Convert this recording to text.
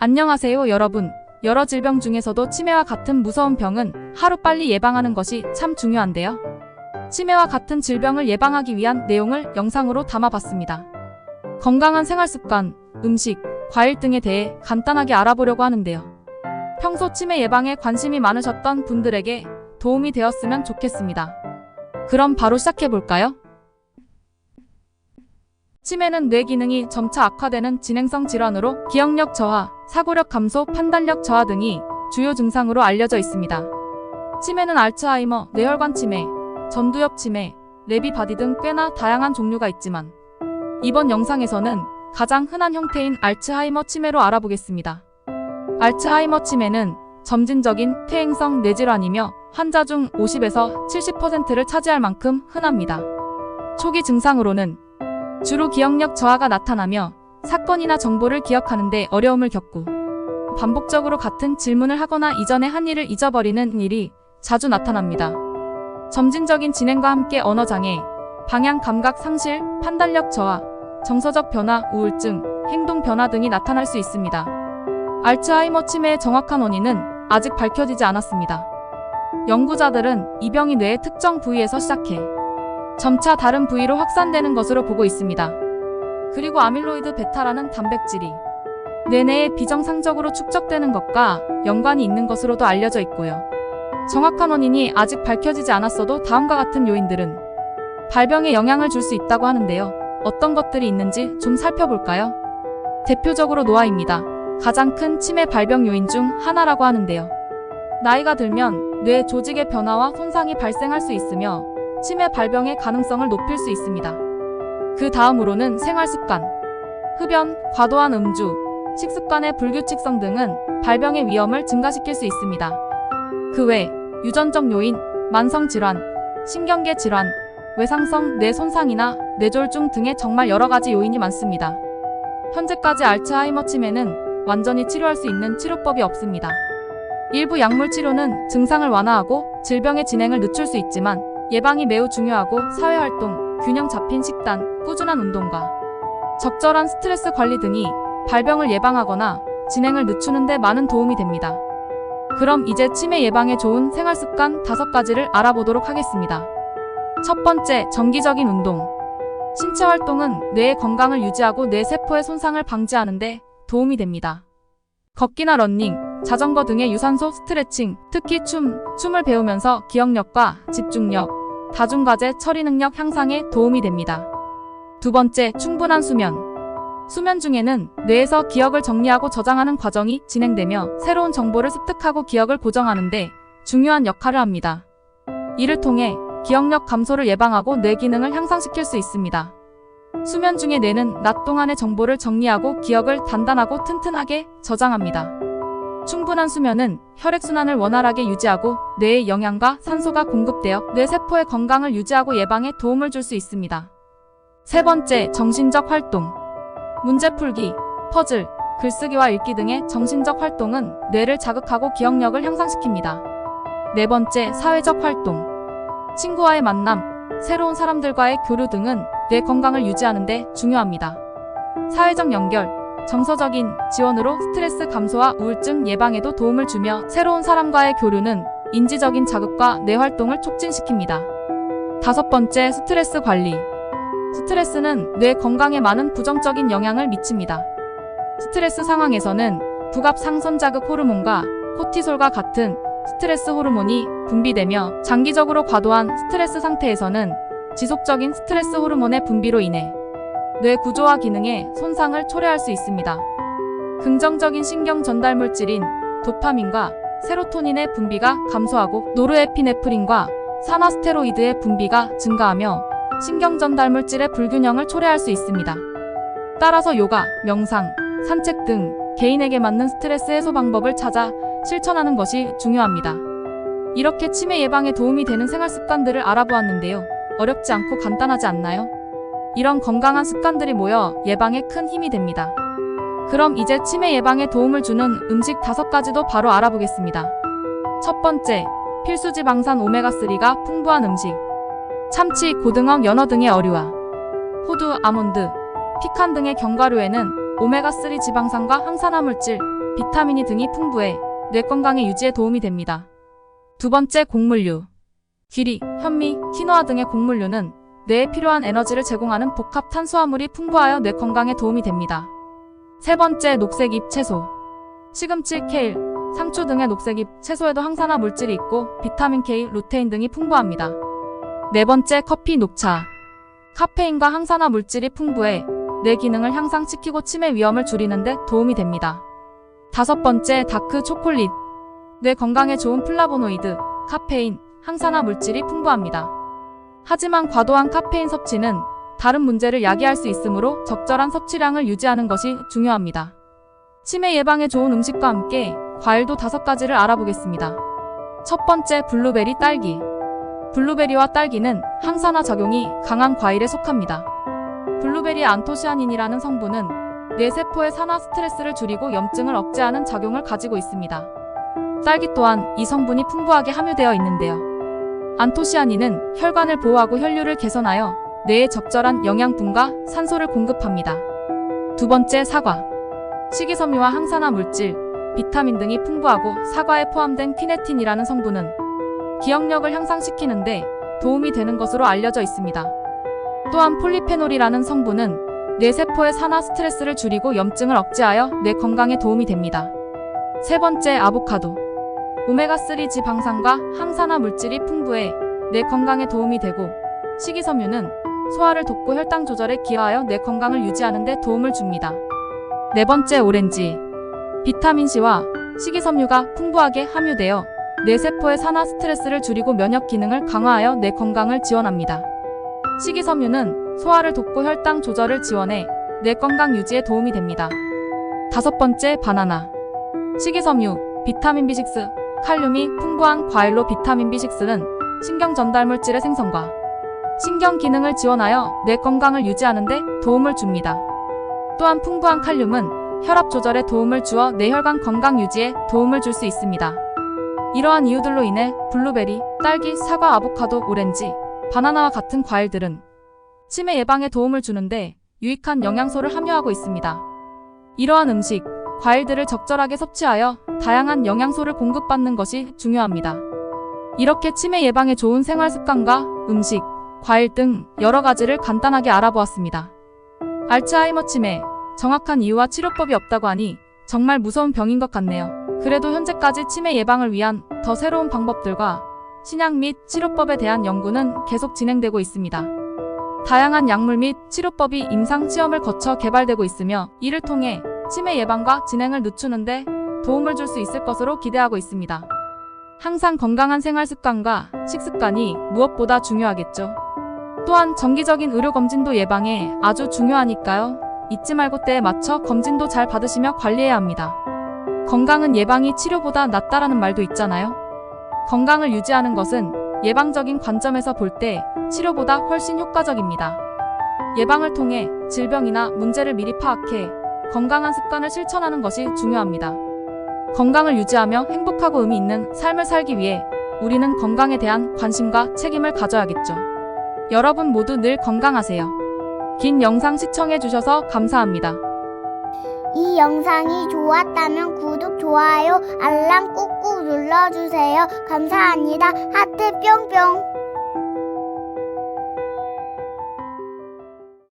안녕하세요 여러분. 여러 질병 중에서도 치매와 같은 무서운 병은 하루빨리 예방하는 것이 참 중요한데요. 치매와 같은 질병을 예방하기 위한 내용을 영상으로 담아봤습니다. 건강한 생활습관, 음식, 과일 등에 대해 간단하게 알아보려고 하는데요. 평소 치매 예방에 관심이 많으셨던 분들에게 도움이 되었으면 좋겠습니다. 그럼 바로 시작해볼까요? 치매는 뇌 기능이 점차 악화되는 진행성 질환으로 기억력 저하, 사고력 감소, 판단력 저하 등이 주요 증상으로 알려져 있습니다. 치매는 알츠하이머, 뇌혈관 치매, 전두엽 치매, 레비바디 등 꽤나 다양한 종류가 있지만 이번 영상에서는 가장 흔한 형태인 알츠하이머 치매로 알아보겠습니다. 알츠하이머 치매는 점진적인 퇴행성 뇌질환이며 환자 중 50에서 70%를 차지할 만큼 흔합니다. 초기 증상으로는 주로 기억력 저하가 나타나며 사건이나 정보를 기억하는 데 어려움을 겪고 반복적으로 같은 질문을 하거나 이전에 한 일을 잊어버리는 일이 자주 나타납니다. 점진적인 진행과 함께 언어장애, 방향 감각 상실, 판단력 저하, 정서적 변화, 우울증, 행동 변화 등이 나타날 수 있습니다. 알츠하이머 치매의 정확한 원인은 아직 밝혀지지 않았습니다. 연구자들은 이 병이 뇌의 특정 부위에서 시작해 점차 다른 부위로 확산되는 것으로 보고 있습니다. 그리고 아밀로이드 베타라는 단백질이 뇌 내에 비정상적으로 축적되는 것과 연관이 있는 것으로도 알려져 있고요. 정확한 원인이 아직 밝혀지지 않았어도 다음과 같은 요인들은 발병에 영향을 줄 수 있다고 하는데요. 어떤 것들이 있는지 좀 살펴볼까요? 대표적으로 노화입니다. 가장 큰 치매 발병 요인 중 하나라고 하는데요. 나이가 들면 뇌 조직의 변화와 손상이 발생할 수 있으며 치매 발병의 가능성을 높일 수 있습니다. 그 다음으로는 생활습관, 흡연, 과도한 음주, 식습관의 불규칙성 등은 발병의 위험을 증가시킬 수 있습니다. 그 외 유전적 요인, 만성질환, 신경계 질환, 외상성 뇌 손상이나 뇌졸중 등의 정말 여러 가지 요인이 많습니다. 현재까지 알츠하이머 치매는 완전히 치료할 수 있는 치료법이 없습니다. 일부 약물 치료는 증상을 완화하고 질병의 진행을 늦출 수 있지만 예방이 매우 중요하고 사회활동, 균형 잡힌 식단, 꾸준한 운동과 적절한 스트레스 관리 등이 발병을 예방하거나 진행을 늦추는 데 많은 도움이 됩니다. 그럼 이제 치매 예방에 좋은 생활습관 5가지를 알아보도록 하겠습니다. 첫 번째, 정기적인 운동. 신체 활동은 뇌의 건강을 유지하고 뇌 세포의 손상을 방지하는 데 도움이 됩니다. 걷기나 러닝, 자전거 등의 유산소 스트레칭, 특히 춤을 배우면서 기억력과 집중력, 다중과제 처리 능력 향상에 도움이 됩니다. 두 번째, 충분한 수면. 수면 중에는 뇌에서 기억을 정리하고 저장하는 과정이 진행되며 새로운 정보를 습득하고 기억을 고정하는 데 중요한 역할을 합니다. 이를 통해 기억력 감소를 예방하고 뇌 기능을 향상시킬 수 있습니다. 수면 중에 뇌는 낮 동안의 정보를 정리하고 기억을 단단하고 튼튼하게 저장합니다. 충분한 수면은 혈액순환을 원활하게 유지하고 뇌에 영양과 산소가 공급되어 뇌세포의 건강을 유지하고 예방에 도움을 줄 수 있습니다. 세 번째, 정신적 활동. 문제풀기, 퍼즐, 글쓰기와 읽기 등의 정신적 활동은 뇌를 자극하고 기억력을 향상시킵니다. 네 번째, 사회적 활동. 친구와의 만남, 새로운 사람들과의 교류 등은 뇌 건강을 유지하는 데 중요합니다. 사회적 연결, 정서적인 지원으로 스트레스 감소와 우울증 예방에도 도움을 주며 새로운 사람과의 교류는 인지적인 자극과 뇌 활동을 촉진시킵니다. 다섯 번째, 스트레스 관리. 스트레스는 뇌 건강에 많은 부정적인 영향을 미칩니다. 스트레스 상황에서는 부갑상선자극 호르몬과 코티솔과 같은 스트레스 호르몬이 분비되며 장기적으로 과도한 스트레스 상태에서는 지속적인 스트레스 호르몬의 분비로 인해 뇌 구조와 기능에 손상을 초래할 수 있습니다. 긍정적인 신경 전달 물질인 도파민과 세로토닌의 분비가 감소하고 노르에피네프린과 산화스테로이드의 분비가 증가하며 신경 전달 물질의 불균형을 초래할 수 있습니다. 따라서 요가, 명상, 산책 등 개인에게 맞는 스트레스 해소 방법을 찾아 실천하는 것이 중요합니다. 이렇게 치매 예방에 도움이 되는 생활 습관들을 알아보았는데요. 어렵지 않고 간단하지 않나요? 이런 건강한 습관들이 모여 예방에 큰 힘이 됩니다. 그럼 이제 치매 예방에 도움을 주는 음식 5가지도 바로 알아보겠습니다. 첫 번째, 필수 지방산 오메가3가 풍부한 음식. 참치, 고등어, 연어 등의 어류와 호두, 아몬드, 피칸 등의 견과류에는 오메가3 지방산과 항산화물질, 비타민이 등이 풍부해 뇌 건강의 유지에 도움이 됩니다. 두 번째, 곡물류. 귀리, 현미, 키노아 등의 곡물류는 뇌에 필요한 에너지를 제공하는 복합 탄수화물이 풍부하여 뇌 건강에 도움이 됩니다. 세 번째, 녹색잎 채소. 시금치, 케일, 상추 등의 녹색잎 채소에도 항산화 물질이 있고 비타민 K, 루테인 등이 풍부합니다. 네 번째, 커피, 녹차. 카페인과 항산화 물질이 풍부해 뇌 기능을 향상시키고 치매 위험을 줄이는 데 도움이 됩니다. 다섯 번째, 다크 초콜릿. 뇌 건강에 좋은 플라보노이드, 카페인, 항산화 물질이 풍부합니다. 하지만 과도한 카페인 섭취는 다른 문제를 야기할 수 있으므로 적절한 섭취량을 유지하는 것이 중요합니다. 치매 예방에 좋은 음식과 함께 과일도 5가지를 알아보겠습니다. 첫 번째, 블루베리, 딸기. 블루베리와 딸기는 항산화 작용이 강한 과일에 속합니다. 블루베리의 안토시아닌이라는 성분은 뇌세포의 산화 스트레스를 줄이고 염증을 억제하는 작용을 가지고 있습니다. 딸기 또한 이 성분이 풍부하게 함유되어 있는데요. 안토시아닌은 혈관을 보호하고 혈류를 개선하여 뇌에 적절한 영양분과 산소를 공급합니다. 두 번째, 사과. 식이섬유와 항산화 물질, 비타민 등이 풍부하고 사과에 포함된 퀴네틴이라는 성분은 기억력을 향상시키는데 도움이 되는 것으로 알려져 있습니다. 또한 폴리페놀이라는 성분은 뇌세포의 산화 스트레스를 줄이고 염증을 억제하여 뇌 건강에 도움이 됩니다. 세 번째, 아보카도. 오메가3 지방산과 항산화 물질이 풍부해 뇌 건강에 도움이 되고 식이섬유는 소화를 돕고 혈당 조절에 기여하여 뇌 건강을 유지하는 데 도움을 줍니다. 네 번째, 오렌지. 비타민C와 식이섬유가 풍부하게 함유되어 뇌세포의 산화 스트레스를 줄이고 면역 기능을 강화하여 뇌 건강을 지원합니다. 식이섬유는 소화를 돕고 혈당 조절을 지원해 뇌 건강 유지에 도움이 됩니다. 다섯 번째, 바나나. 식이섬유, 비타민 B6, 칼륨이 풍부한 과일로 비타민 B6는 신경 전달 물질의 생성과 신경 기능을 지원하여 뇌 건강을 유지하는 데 도움을 줍니다. 또한 풍부한 칼륨은 혈압 조절에 도움을 주어 뇌혈관 건강 유지에 도움을 줄 수 있습니다. 이러한 이유들로 인해 블루베리, 딸기, 사과, 아보카도, 오렌지, 바나나와 같은 과일들은 치매 예방에 도움을 주는데 유익한 영양소를 함유하고 있습니다. 이러한 음식, 과일들을 적절하게 섭취하여 다양한 영양소를 공급받는 것이 중요합니다. 이렇게 치매 예방에 좋은 생활 습관과 음식, 과일 등 여러 가지를 간단하게 알아보았습니다. 알츠하이머 치매, 정확한 이유와 치료법이 없다고 하니 정말 무서운 병인 것 같네요. 그래도 현재까지 치매 예방을 위한 더 새로운 방법들과 신약 및 치료법에 대한 연구는 계속 진행되고 있습니다. 다양한 약물 및 치료법이 임상 시험을 거쳐 개발되고 있으며 이를 통해 치매 예방과 진행을 늦추는 데 도움을 줄 수 있을 것으로 기대하고 있습니다. 항상 건강한 생활 습관과 식습관이 무엇보다 중요하겠죠. 또한 정기적인 의료검진도 예방에 아주 중요하니까요. 잊지 말고 때에 맞춰 검진도 잘 받으시며 관리해야 합니다. 건강은 예방이 치료보다 낫다라는 말도 있잖아요. 건강을 유지하는 것은 예방적인 관점에서 볼 때 치료보다 훨씬 효과적입니다. 예방을 통해 질병이나 문제를 미리 파악해 건강한 습관을 실천하는 것이 중요합니다. 건강을 유지하며 행복하고 의미 있는 삶을 살기 위해 우리는 건강에 대한 관심과 책임을 가져야겠죠. 여러분 모두 늘 건강하세요. 긴 영상 시청해주셔서 감사합니다. 이 영상이 좋았다면 구독, 좋아요, 알람 꾹꾹 눌러주세요. 감사합니다. 하트 뿅뿅.